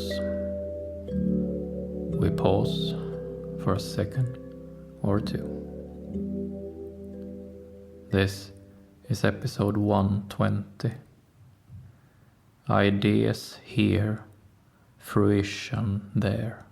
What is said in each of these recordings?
pause. We pause for a second or two. This is episode 120. Ideas here, fruition there.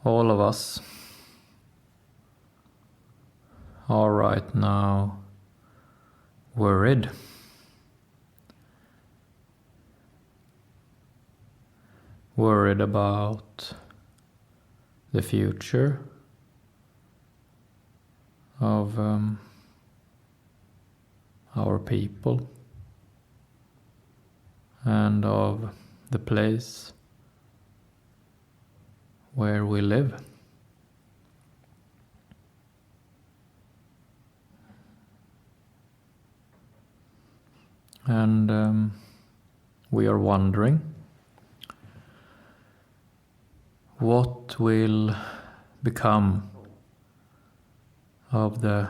All of us are right now worried. Worried about the future of our people and of the place where we live. And we are wondering what will become of the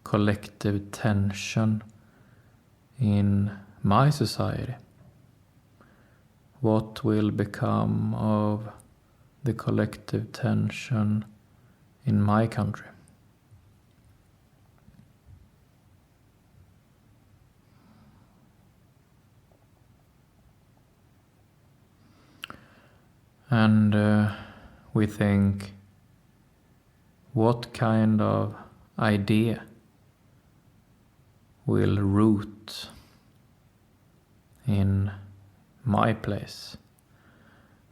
collective tension in my society? What will become of the collective tension in my country? And we think, what kind of idea will root in my place?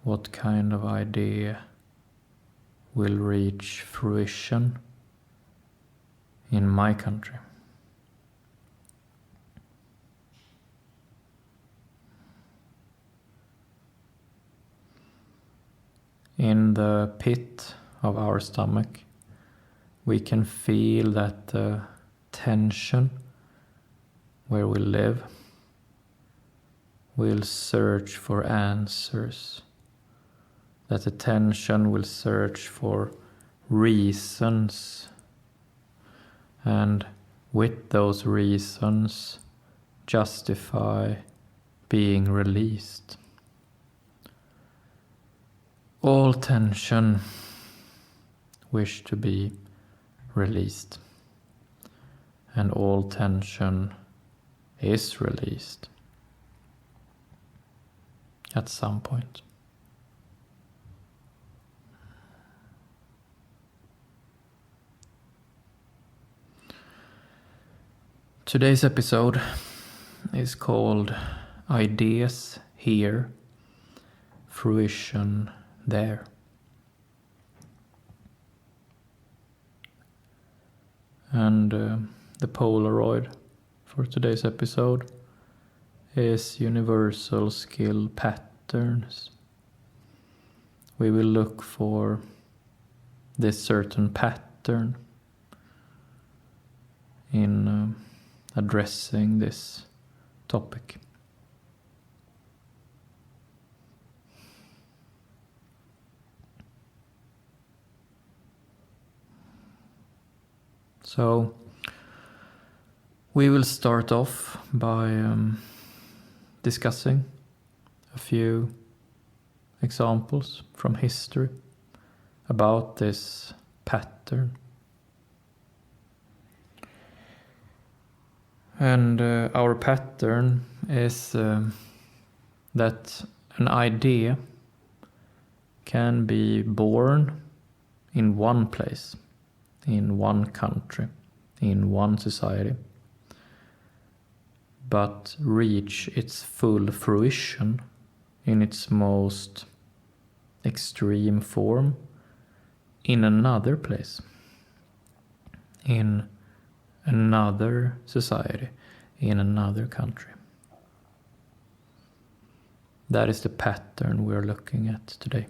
What kind of idea will reach fruition in my country? In the pit of our stomach, we can feel that the tension where we live will search for answers, that the tension will search for reasons, and with those reasons justify being released. All tension wish to be released, and all tension is released at some point. Today's episode is called Ideas Here, Fruition There. And the Polaroid for today's episode is universal skill patterns. We will look for this certain pattern in addressing this topic. So we will start off by discussing a few examples from history about this pattern. And our pattern is that an idea can be born in one place, in one country, in one society, but reach its full fruition in its most extreme form in another place, in another society, in another country. That is the pattern we're looking at today.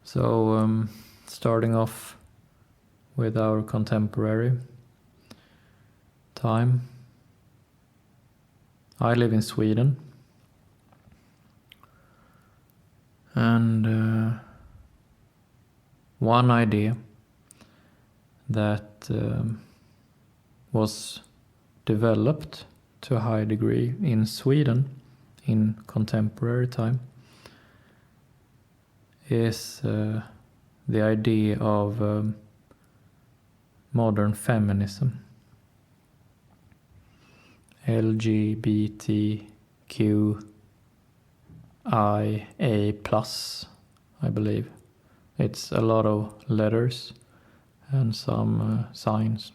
So, starting off with our contemporary time. I live in Sweden. And one idea that was developed to a high degree in Sweden in contemporary time is the idea of modern feminism. LGBTQIA+, I believe. It's a lot of letters and some signs.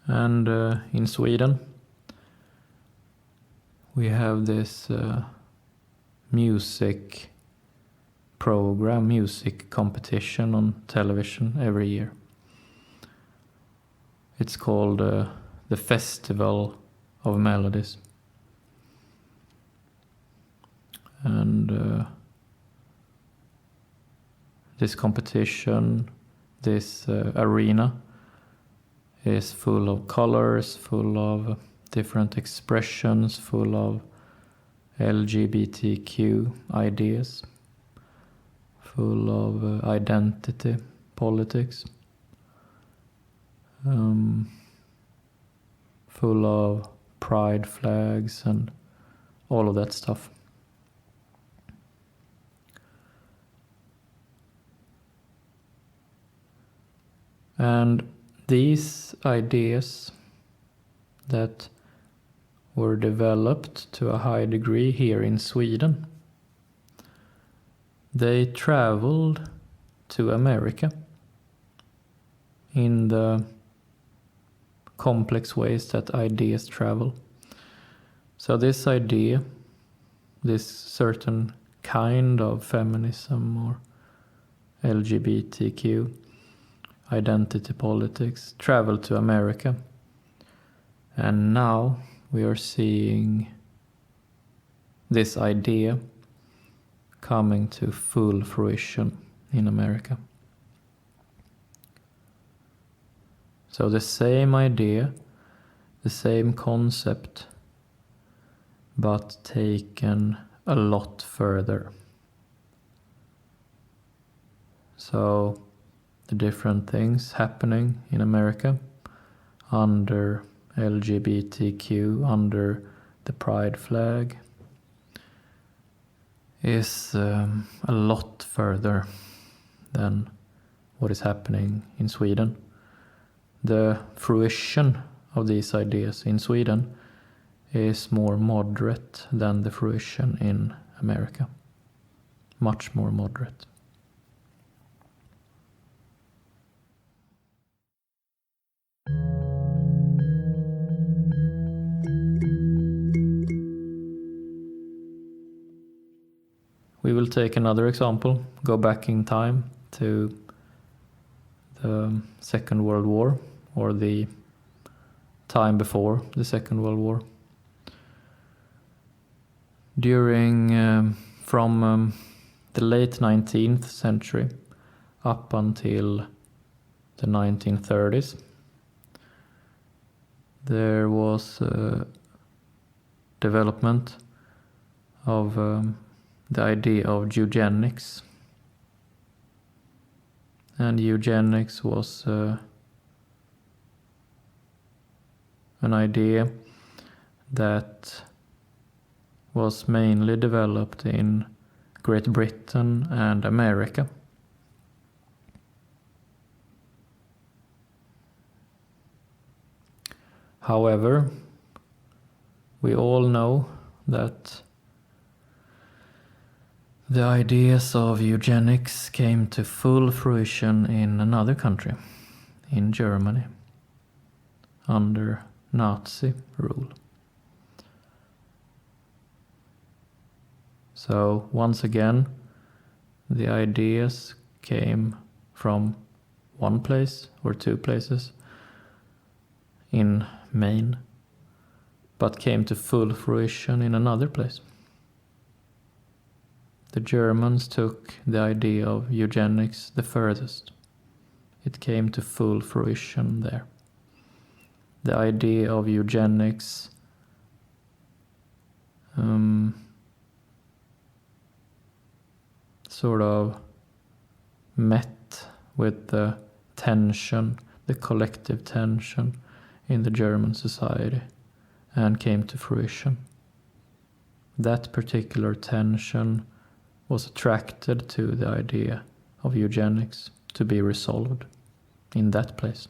And in Sweden, we have this music program, music competition on television every year. It's called the Festival of Melodies. And this competition, this arena is full of colors, full of different expressions, full of LGBTQ ideas, full of identity politics, full of pride flags and all of that stuff. And these ideas that were developed to a high degree here in Sweden, they traveled to America in the complex ways that ideas travel. So this idea, this certain kind of feminism or LGBTQ identity politics traveled to America. And now we are seeing this idea coming to full fruition in America. So the same idea, the same concept, but taken a lot further. So the different things happening in America under LGBTQ, under the pride flag, is a lot further than what is happening in Sweden. The fruition of these ideas in Sweden is more moderate than the fruition in America. Much more moderate. We will take another example, go back in time to the Second World War, or the time before the Second World War. From the late 19th century up until the 1930s, there was development of the idea of eugenics. And eugenics was an idea that was mainly developed in Great Britain and America. However, we all know that the ideas of eugenics came to full fruition in another country, in Germany, under Nazi rule. So once again, the ideas came from one place or two places in Maine, but came to full fruition in another place. The Germans took the idea of eugenics the furthest. It came to full fruition there. The idea of eugenics sort of met with the tension, the collective tension in the German society, and came to fruition. That particular tension was attracted to the idea of eugenics to be resolved in that place.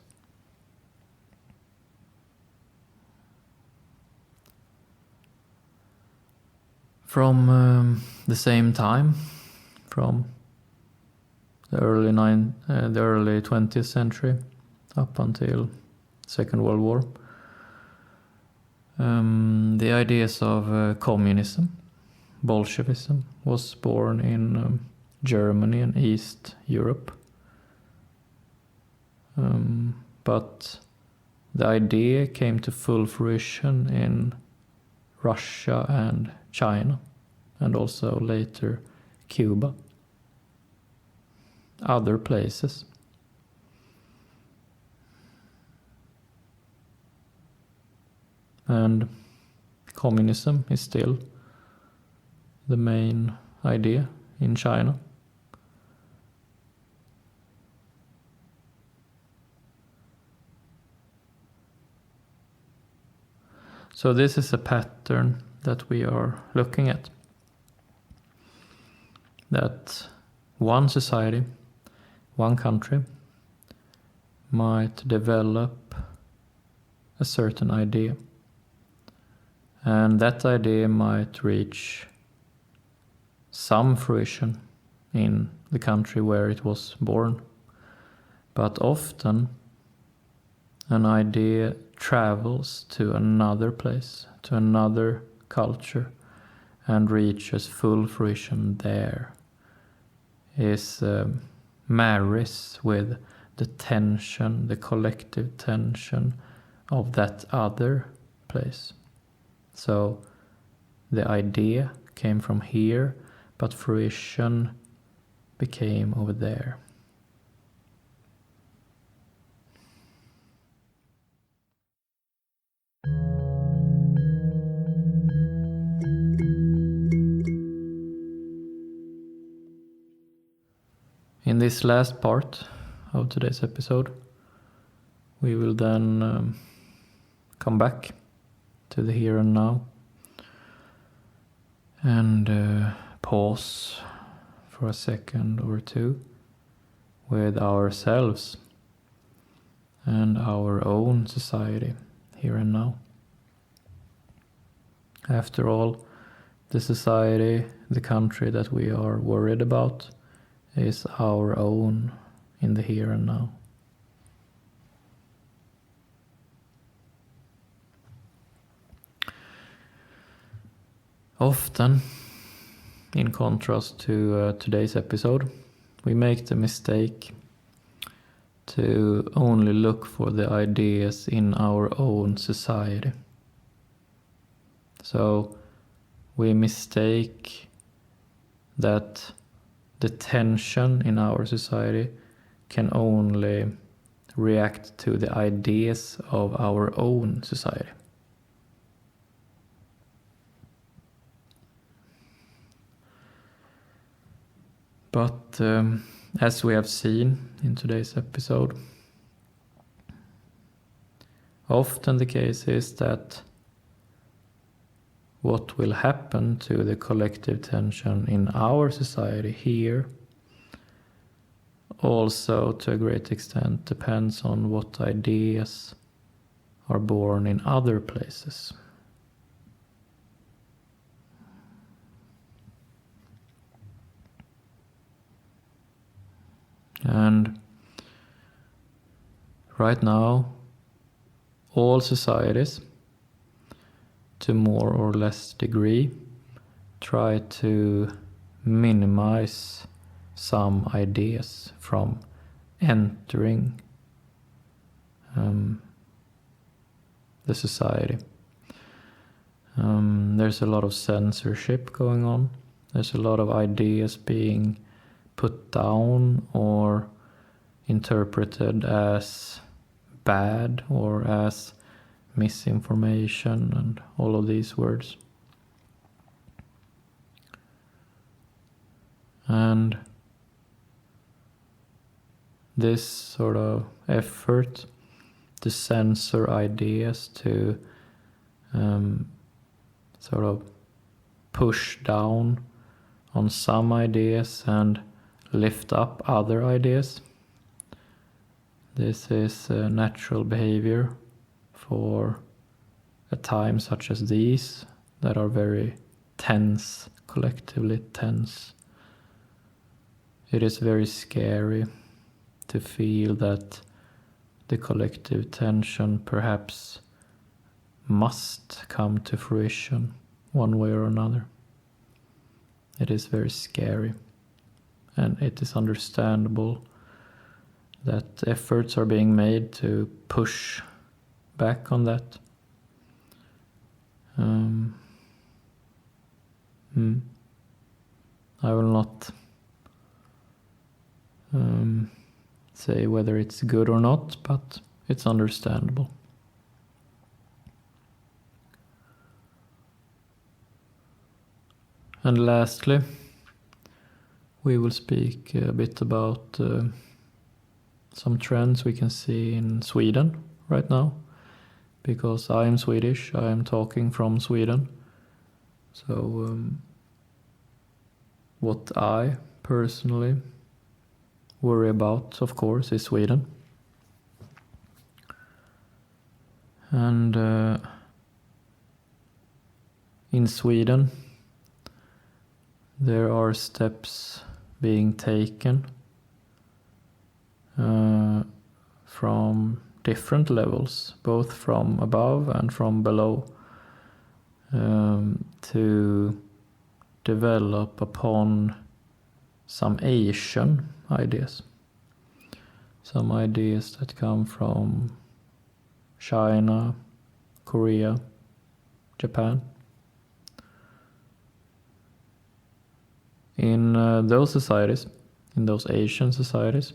From the same time, from the early 20th century up until Second World War, the ideas of communism, Bolshevism, was born in Germany and East Europe. But the idea came to full fruition in Russia and China, and also later Cuba, other places. And communism is still the main idea in China. So this is a pattern that we are looking at. That one society, one country, might develop a certain idea. And that idea might reach some fruition in the country where it was born. But often an idea travels to another place, to another culture, and reaches full fruition there. Is marries with the tension, the collective tension of that other place. So the idea came from here, but fruition became over there. In this last part of today's episode, we will then come back to the here and now and pause for a second or two with ourselves and our own society here and now. After all, the society, the country that we are worried about is our own in the here and now. Often, in contrast to today's episode, we make the mistake to only look for the ideas in our own society. So we mistake that the tension in our society can only react to the ideas of our own society. But as we have seen in today's episode, often the case is that what will happen to the collective tension in our society here also to a great extent depends on what ideas are born in other places. And right now, all societies, to more or less degree, try to minimize some ideas from entering the society. There's a lot of censorship going on. There's a lot of ideas being put down or interpreted as bad or as misinformation and all of these words. And And this sort of effort to censor ideas, to sort of push down on some ideas and lift up other ideas. This is a natural behavior for a time such as these that are very tense, collectively tense. It is very scary to feel that the collective tension perhaps must come to fruition one way or another. It is very scary, and it is understandable that efforts are being made to push back on that. I will not say whether it's good or not, but it's understandable. And lastly, we will speak a bit about some trends we can see in Sweden right now, because I am Swedish, I am talking from Sweden. So what I personally worry about, of course, is Sweden. And in Sweden, there are steps being taken from different levels, both from above and from below, to develop upon some Asian ideas. Some ideas that come from China, Korea, Japan. In those societies, in those Asian societies,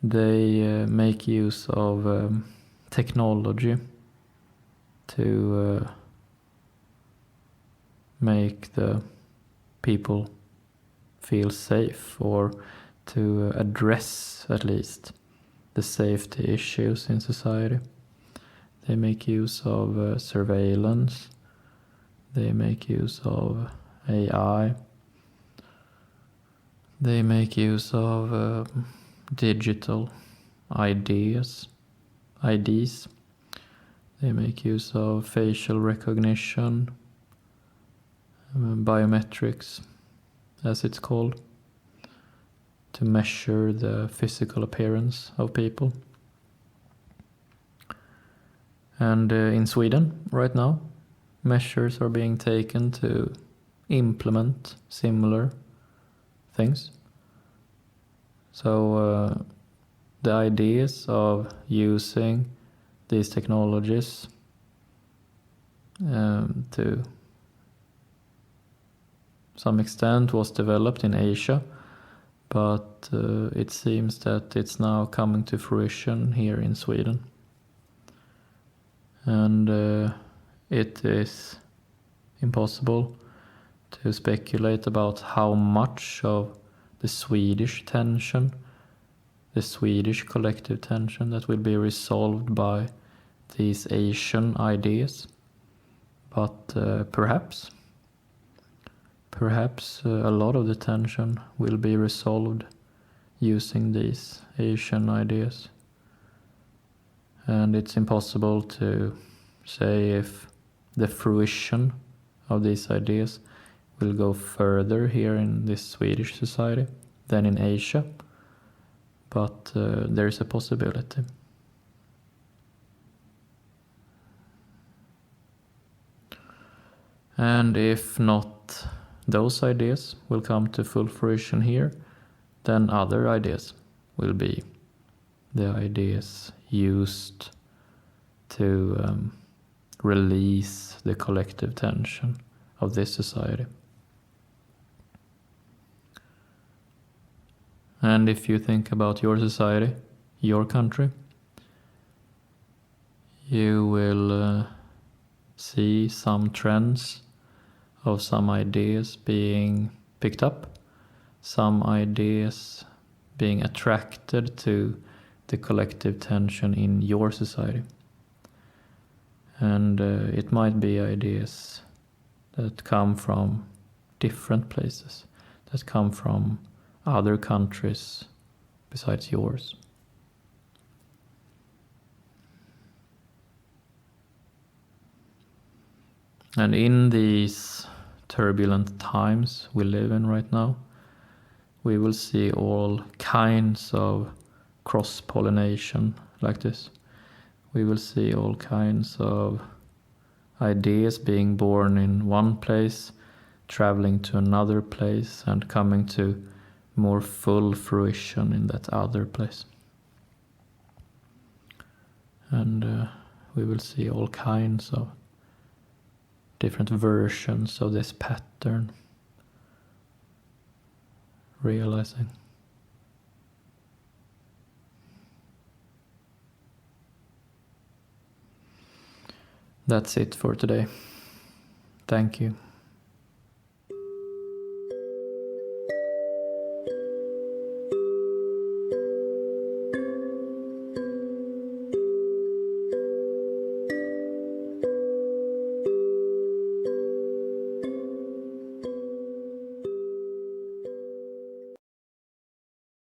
they make use of technology to make the people feel safe, or to address at least the safety issues in society. They make use of surveillance, they make use of AI, they make use of digital IDs, they make use of facial recognition, biometrics, as it's called, to measure the physical appearance of people. And in Sweden right now, measures are being taken to implement similar things. So the ideas of using these technologies to some extent was developed in Asia, but it seems that it's now coming to fruition here in Sweden. And it is impossible to speculate about how much of the Swedish tension, the Swedish collective tension, that will be resolved by these Asian ideas. But perhaps a lot of the tension will be resolved using these Asian ideas. And it's impossible to say if the fruition of these ideas will go further here in this Swedish society than in Asia, but there's a possibility. And if not those ideas will come to full fruition here, then other ideas will be the ideas used to release the collective tension of this society. And if you think about your society, your country, you will see some trends of some ideas being picked up some ideas being attracted to the collective tension in your society. And it might be ideas that come from different places, that come from other countries besides yours. And in these turbulent times we live in right now, we will see all kinds of cross-pollination like this. We will see all kinds of ideas being born in one place, traveling to another place, and coming to more full fruition in that other place. And we will see all kinds of different versions of this pattern realizing. That's it for today. Thank you.